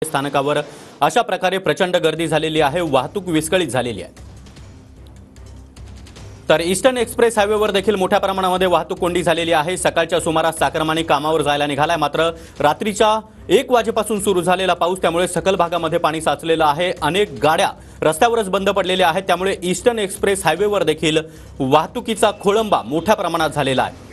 स्थानकावर अशा प्रकारे प्रचंड गर्दी झालेली आहे, वाहतूक विस्कळीत झालेली आहे। तर ईस्टर्न एक्सप्रेस हायवेवर देखील मोठ्या प्रमाणामध्ये वाहतूक कोंडी झालेली आहे। सकाळच्या सुमारास चाकरमानी कामावर जायला निघालाय, मात्र रात्रीच्या 1 वाजेपासून सुरू झालेला पाऊस त्यामुळे सकल भागामध्ये पाणी साचलेलं आहे। अनेक गाड्या रस्त्यावरच बंद पडलेल्या आहेत, त्यामुळे ईस्टर्न एक्सप्रेस हायवेवर देखील वाहतुकीचा खोळंबा मोठ्या प्रमाणात झालेला आहे।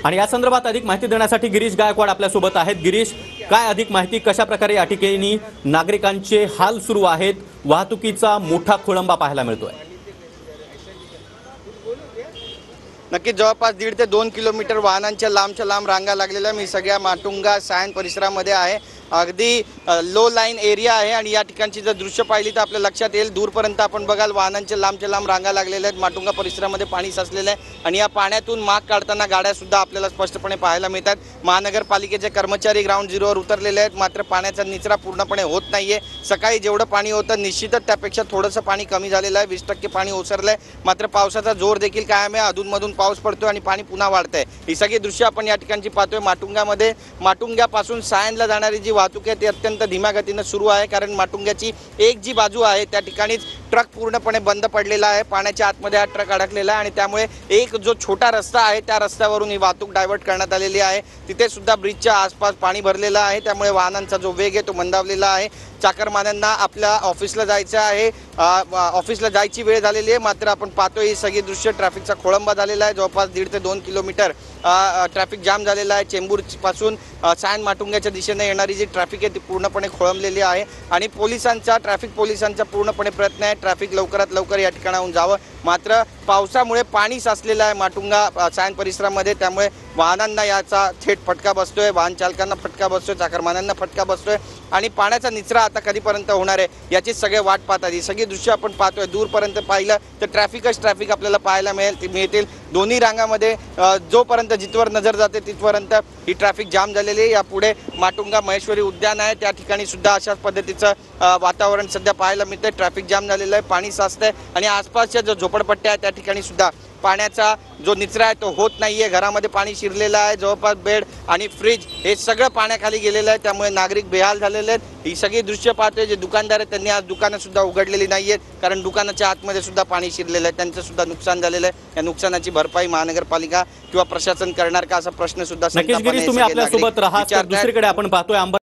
आणि या संदर्भात अधिक माहिती देण्यासाठी गिरीश गायकवाड आपल्या सोबत आहेत। गिरीश, काय अधिक माहिती, कशा प्रकारे या ठिकाणी नागरिकांचे हाल सुरू आहेत, वाहतुकीचा मोठा खोळंबा पाहायला मिळतोय? नक्कीच जवळपास 1.5 ते 2 किलोमीटर वाहनांच्या लांबच्या लांब रांगा लागलेल्या मी सगळ्या माटुंगा सायन परिसरामध्ये आहे। अगदी लो लाईन एरिया आहे आणि या ठिकाणची जर दृश्य पाहिली तर आपल्या लक्षात येईल, दूरपर्यंत आपण बघाल वाहनांच्या लांबच्या लांब रांगा लागलेल्या आहेत। माटुंगा परिसरामध्ये पाणी साचलेलं आहे आणि या पाण्यातून माग काढताना गाड्या सुद्धा आपल्याला स्पष्टपणे पाहायला मिळतात। महानगरपालिकेचे कर्मचारी ग्राउंड झिरोवर उतरलेले आहेत, मात्र पाण्याचा निचरा पूर्णपणे होत नाहीये। सकाळी जेवढं पाणी होतं निश्चितच त्यापेक्षा थोडंसं पाणी कमी झालेलं आहे, 20% पाणी ओसरलंय, मात्र पावसाचा जोर देखील कायम आहे। अधूनमधून पाऊस पडतोय आणि पाणी पुन्हा वाढतंय। ही सगळी दृश्य आपण या ठिकाणची पाहतोय। माटुंगामध्ये माटुंग्यापासून सायनला जाणारी जी वाहतूक आहे ती अत्यंत धीम्या गतीने सुरू आहे, कारण माटुंग्याची एक जी बाजू आहे त्या ठिकाणीच ट्रक पूर्णपणे बंद पडलेला आहे। पाण्याच्या आतमध्ये हा ट्रक अडकलेला आहे आणि त्यामुळे एक जो छोटा रस्ता आहे त्या रस्त्यावरून ही वाहतूक डायव्हर्ट करण्यात आलेली आहे। तिथे सुद्धा ब्रिजच्या आसपास पाणी भरलेलं आहे, त्यामुळे वाहनांचा जो वेग आहे तो मंदावलेला आहे। चाकरमान्यांना आपल्या ऑफिसला जायचं आहे, ऑफिसला जायची वेळ झालेली आहे, मात्र आपण पाहतोय ही सगळी दृश्य ट्रॅफिकचा खोळंबा झालेला आहे। जवळपास 1.5 ते 2 किलोमीटर ट्रॅफिक जाम झालेला आहे। चेंबूरपासून सायन माटुंग्याच्या दिशेने येणारी जी ट्रॅफिक आहे ती पूर्णपणे खोळंबलेली आहे आणि ट्रॅफिक पोलिसांचा पूर्णपणे प्रयत्न आहे ट्रॅफिक लवकरात लवकर या ठिकाणाहून जावं, मात्र पावसामुळे पाणी साचलेलं आहे माटुंगा सायन परिसरामध्ये, त्यामुळे वाहनांना याचा थेट फटका बसतोय, वाहन चालकांना फटका बसतोय, चाकरमान्यांना फटका बसतोय आणि पाण्याचा निचरा आता कधीपर्यंत होणार आहे याची सगळे वाट पाहतात। ही सगळी दृश्य आपण पाहतोय, दूरपर्यंत पाहिलं तर ट्रॅफिक आपल्याला पाहायला मिळतील। दोन्ही रांगामध्ये जोपर्यंत जिथवर नजर जाते तिथपर्यंत ही ट्रॅफिक जाम झालेली आहे। यापुढे माटुंगा महेश्वरी उद्यान आहे, त्या ठिकाणी सुद्धा अशाच पद्धतीचं वातावरण सध्या पाहायला मिळतंय। ट्रॅफिक जाम झालेलं आहे, पाणी साचतंय आणि आसपासच्या जो झोपडपट्ट्या आहेत त्या ठिकाणी सुद्धा पाण्याचा जो निचरा आहे तो होत नाहीये। घरामध्ये पाणी शिरलेलं आहे, जवळपास बेड आणि फ्रीज हे सगळं पाण्याखाली गेलेलं आहे, त्यामुळे नागरिक बेहाल झालेले आहेत। ही सगळी दृश्य पाहतोय, जे दुकानदार आहेत त्यांनी आज दुकानं सुद्धा उघडलेली नाहीयेत, कारण दुकानाच्या आतमध्ये सुद्धा पाणी शिरलेलं आहे, त्यांचं सुद्धा नुकसान झालेलं आहे। या नुकसानाची भरपाई महानगरपालिका किंवा प्रशासन करणार का असा प्रश्न सुद्धा नक्कीच गिरीश, तुम्ही आपल्या सोबत राहा। दुसरीकडे आपण पाहतोय